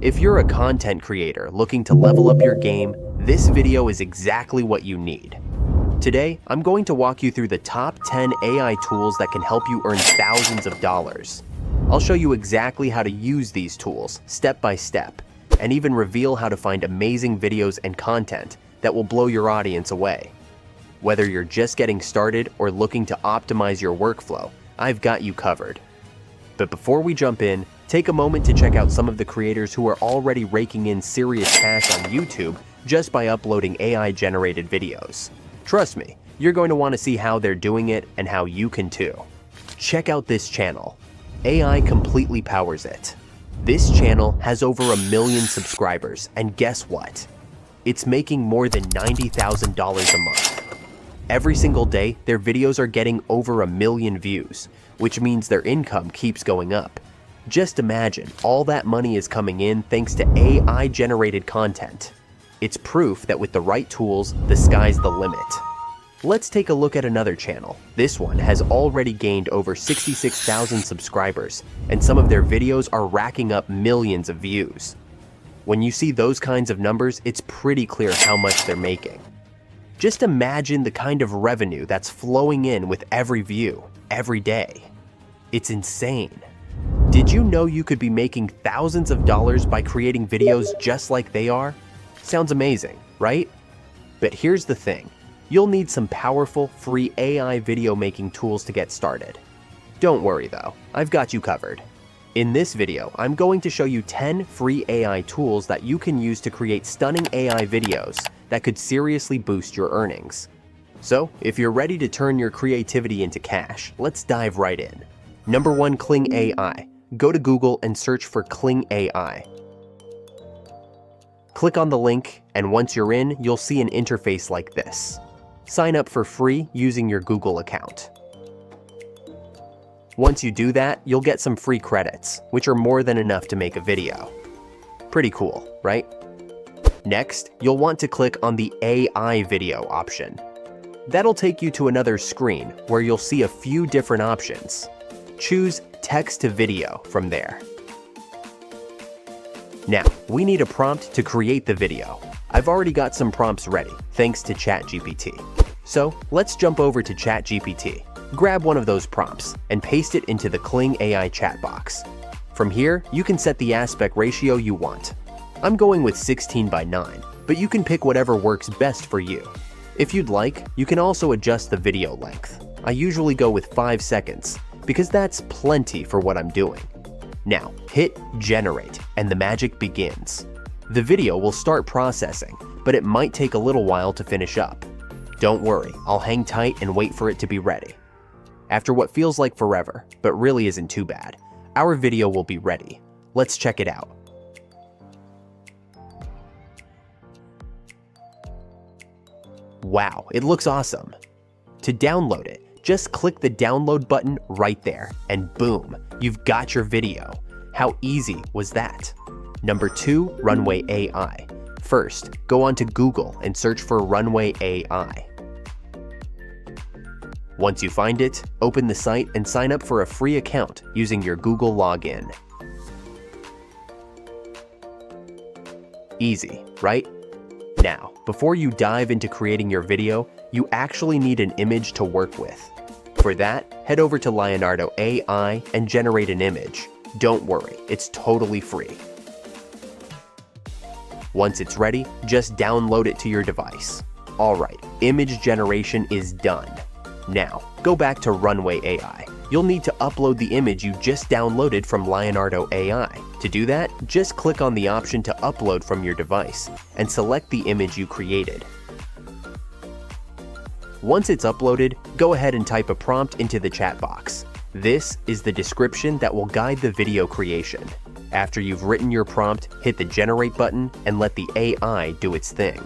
If you're a content creator looking to level up your game, this video is exactly what you need. Today, I'm going to walk you through the top 10 AI tools that can help you earn thousands of dollars. I'll show you exactly how to use these tools, step by step, and even reveal how to find amazing videos and content that will blow your audience away. Whether you're just getting started or looking to optimize your workflow, I've got you covered. But before we jump in, take a moment to check out some of the creators who are already raking in serious cash on YouTube just by uploading AI-generated videos. Trust me, you're going to want to see how they're doing it and how you can too. Check out this channel. AI completely powers it. This channel has over 1 million subscribers, and guess what? It's making more than $90,000 a month. Every single day, their videos are getting over 1 million views, which means their income keeps going up. Just imagine, all that money is coming in thanks to AI-generated content. It's proof that with the right tools, the sky's the limit. Let's take a look at another channel. This one has already gained over 66,000 subscribers, and some of their videos are racking up millions of views. When you see those kinds of numbers, it's pretty clear how much they're making. Just imagine the kind of revenue that's flowing in with every view, every day. It's insane. Did you know you could be making thousands of dollars by creating videos just like they are? Sounds amazing, right? But here's the thing. You'll need some powerful, free AI video making tools to get started. Don't worry though, I've got you covered. In this video, I'm going to show you 10 free AI tools that you can use to create stunning AI videos that could seriously boost your earnings. So, if you're ready to turn your creativity into cash, let's dive right in. Number 1, Kling AI. Go to Google and search for Kling AI. Click on the link, and once you're in, you'll see an interface like this. Sign up for free using your Google account. Once you do that, you'll get some free credits, which are more than enough to make a video. Pretty cool, right? Next, you'll want to click on the AI video option. That'll take you to another screen where you'll see a few different options. Choose text to video from there. Now, we need a prompt to create the video. I've already got some prompts ready, thanks to ChatGPT. So, let's jump over to ChatGPT. Grab one of those prompts and paste it into the Kling AI chat box. From here, you can set the aspect ratio you want. I'm going with 16:9, but you can pick whatever works best for you. If you'd like, you can also adjust the video length. I usually go with 5 seconds, because that's plenty for what I'm doing. Now, hit generate, and the magic begins. The video will start processing, but it might take a little while to finish up. Don't worry, I'll hang tight and wait for it to be ready. After what feels like forever, but really isn't too bad, our video will be ready. Let's check it out. Wow, it looks awesome. To download it, just click the download button right there, and boom, you've got your video. How easy was that? Number 2, Runway AI. First, go onto Google and search for Runway AI. Once you find it, open the site and sign up for a free account using your Google login. Easy, right? Now, before you dive into creating your video, you actually need an image to work with. For that, head over to Leonardo AI and generate an image. Don't worry, it's totally free. Once it's ready, just download it to your device. Alright, image generation is done. Now, go back to Runway AI. You'll need to upload the image you just downloaded from Leonardo AI. To do that, just click on the option to upload from your device and select the image you created. Once it's uploaded, go ahead and type a prompt into the chat box. This is the description that will guide the video creation. After you've written your prompt, hit the generate button and let the AI do its thing.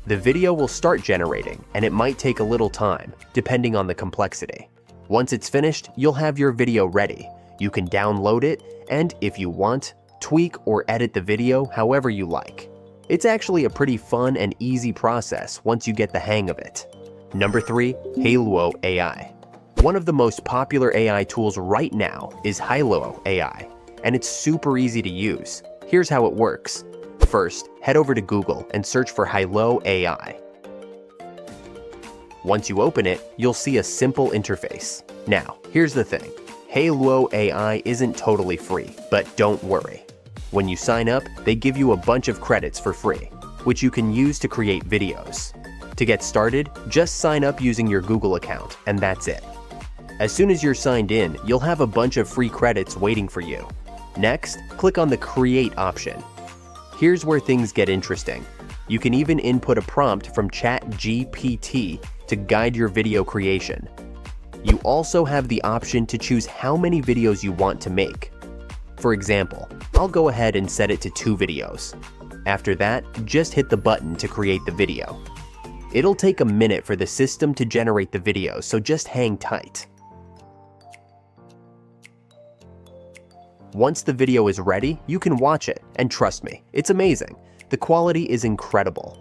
The video will start generating, and it might take a little time, depending on the complexity. Once it's finished, you'll have your video ready. You can download it, and if you want, tweak or edit the video however you like. It's actually a pretty fun and easy process once you get the hang of it. Number 3, Hailuo AI. One of the most popular AI tools right now is Hailuo AI, and it's super easy to use. here's how it works. First, head over to Google and search for Hailuo AI. Once you open it, you'll see a simple interface. Now, here's the thing. Hailuo AI isn't totally free, but don't worry. When you sign up, they give you a bunch of credits for free, which you can use to create videos. To get started, just sign up using your Google account, and that's it. As soon as you're signed in, you'll have a bunch of free credits waiting for you. Next, click on the Create option. Here's where things get interesting. You can even input a prompt from ChatGPT to guide your video creation. You also have the option to choose how many videos you want to make. For example, I'll go ahead and set it to 2 videos. After that, just hit the button to create the video. It'll take a minute for the system to generate the video, so just hang tight. Once the video is ready, you can watch it, and trust me, it's amazing. The quality is incredible.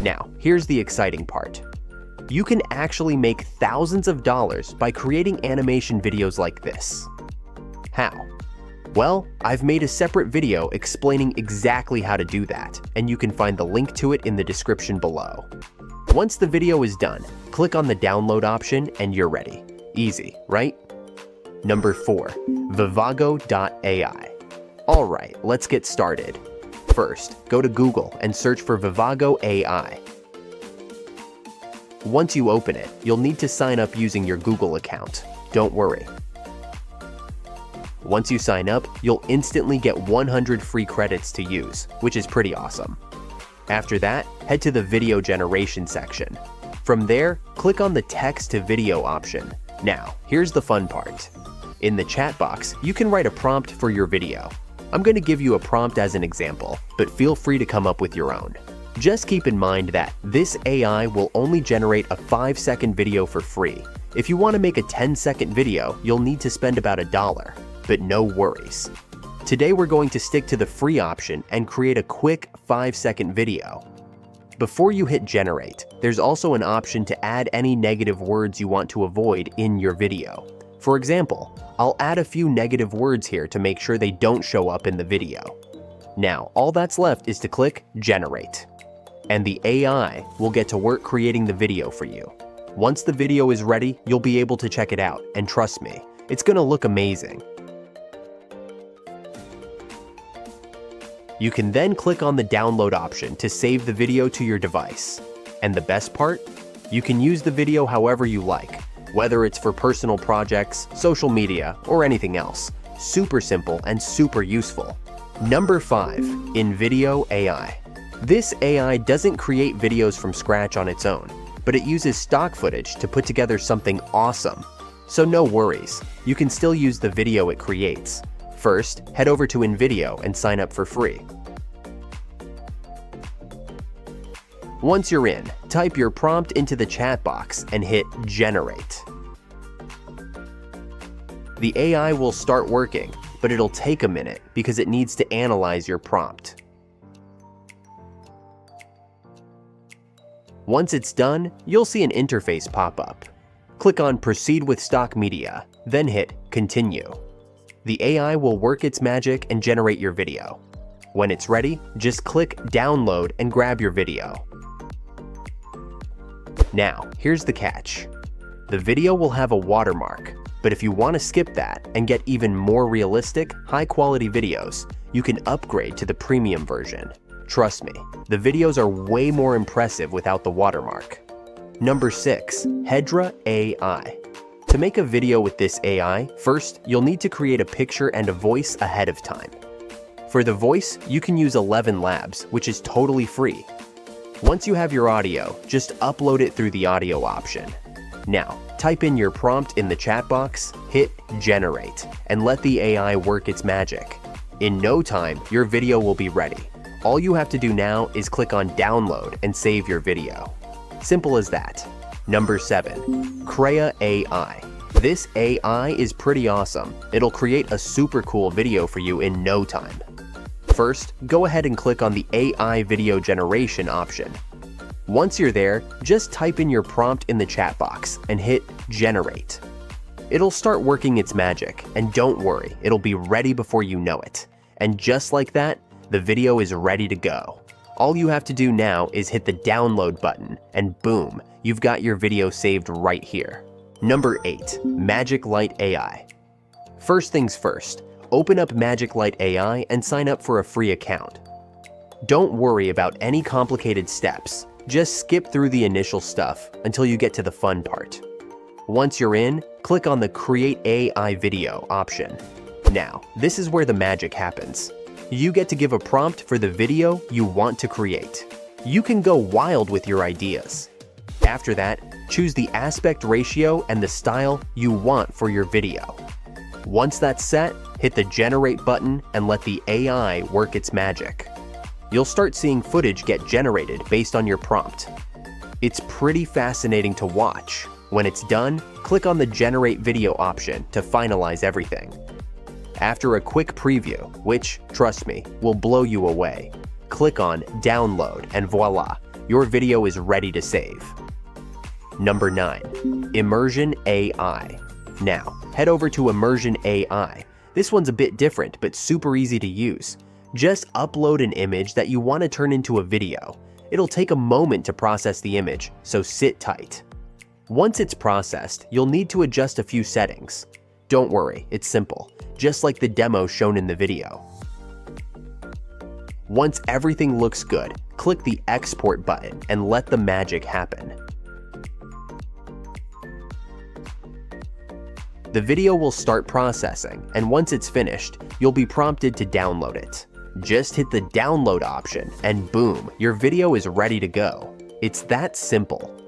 Now, here's the exciting part. You can actually make thousands of dollars by creating animation videos like this. How? Well, I've made a separate video explaining exactly how to do that, and you can find the link to it in the description below. Once the video is done, click on the download option and you're ready. Easy, right? Number 4, Vivago AI. Alright, let's get started. First, go to Google and search for Vivago AI. Once you open it, you'll need to sign up using your Google account. Don't worry. Once you sign up, you'll instantly get 100 free credits to use, which is pretty awesome. After that, head to the video generation section. From there, click on the text to video option. Now, here's the fun part. In the chat box, you can write a prompt for your video. I'm going to give you a prompt as an example, but feel free to come up with your own. Just keep in mind that this AI will only generate a 5-second video for free. If you want to make a 10-second video, you'll need to spend about $1, but no worries. Today we're going to stick to the free option and create a quick 5-second video. Before you hit generate, there's also an option to add any negative words you want to avoid in your video. For example, I'll add a few negative words here to make sure they don't show up in the video. Now, all that's left is to click generate. And the AI will get to work creating the video for you. Once the video is ready, you'll be able to check it out, and trust me, it's gonna look amazing. You can then click on the download option to save the video to your device. And the best part? You can use the video however you like, whether it's for personal projects, social media, or anything else. Super simple and super useful. Number 5, InVideo AI. This AI doesn't create videos from scratch on its own, but it uses stock footage to put together something awesome. So no worries, you can still use the video it creates. First, head over to InVideo and sign up for free. Once you're in, type your prompt into the chat box and hit generate. The AI will start working, but it'll take a minute because it needs to analyze your prompt. Once it's done, you'll see an interface pop up. Click on Proceed with Stock Media, then hit Continue. The AI will work its magic and generate your video. When it's ready, just click Download and grab your video. Now, here's the catch. The video will have a watermark, but if you want to skip that and get even more realistic, high-quality videos, you can upgrade to the premium version. Trust me, the videos are way more impressive without the watermark. Number 6, Hedra AI. To make a video with this AI, first, you'll need to create a picture and a voice ahead of time. For the voice, you can use 11 Labs, which is totally free. Once you have your audio, just upload it through the audio option. Now, type in your prompt in the chat box, hit generate, and let the AI work its magic. In no time, your video will be ready. All you have to do now is click on download and save your video. Simple as that. Number 7, Krea AI. This AI is pretty awesome. It'll create a super cool video for you in no time. First, go ahead and click on the AI video generation option. Once you're there, just type in your prompt in the chat box and hit generate. It'll start working its magic, and don't worry, it'll be ready before you know it. And just like that, the video is ready to go. All you have to do now is hit the download button, and boom, you've got your video saved right here. Number 8. Magic Light AI. First things first, open up Magic Light AI and sign up for a free account. Don't worry about any complicated steps, just skip through the initial stuff until you get to the fun part. Once you're in, click on the Create AI video option. Now, this is where the magic happens. You get to give a prompt for the video you want to create. You can go wild with your ideas. After that, choose the aspect ratio and the style you want for your video. Once that's set, hit the Generate button and let the AI work its magic. You'll start seeing footage get generated based on your prompt. It's pretty fascinating to watch. When it's done, click on the Generate Video option to finalize everything. After a quick preview, which, trust me, will blow you away, click on Download and voila, your video is ready to save. Number 9. Immersion AI. Now, head over to Immersion AI. This one's a bit different, but super easy to use. Just upload an image that you want to turn into a video. It'll take a moment to process the image, so sit tight. Once it's processed, you'll need to adjust a few settings. Don't worry, it's simple, just like the demo shown in the video. Once everything looks good, click the Export button and let the magic happen. The video will start processing, and once it's finished, you'll be prompted to download it. Just hit the download option, and boom, your video is ready to go. It's that simple.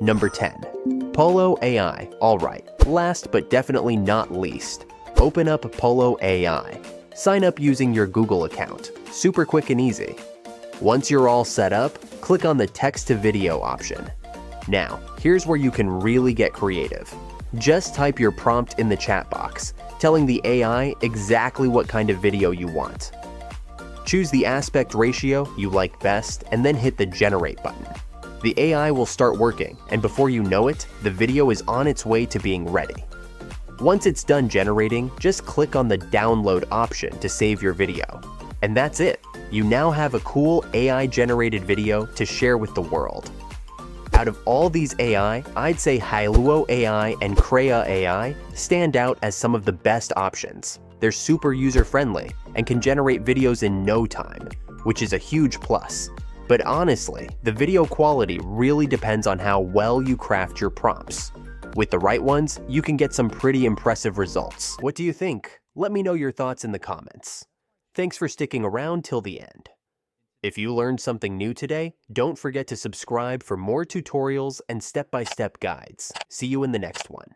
Number 10. Pollo AI. Alright, last but definitely not least, open up Pollo AI. Sign up using your Google account. Super quick and easy. Once you're all set up, click on the text to video option. Now, here's where you can really get creative. Just type your prompt in the chat box, telling the AI exactly what kind of video you want. Choose the aspect ratio you like best and then hit the Generate button. The AI will start working, and before you know it, the video is on its way to being ready. Once it's done generating, just click on the Download option to save your video. And that's it. You now have a cool AI-generated video to share with the world. Out of all these AI, I'd say Hailuo AI and Krea AI stand out as some of the best options. They're super user-friendly and can generate videos in no time, which is a huge plus. But honestly, the video quality really depends on how well you craft your prompts. With the right ones, you can get some pretty impressive results. What do you think? Let me know your thoughts in the comments. Thanks for sticking around till the end. If you learned something new today, don't forget to subscribe for more tutorials and step-by-step guides. See you in the next one.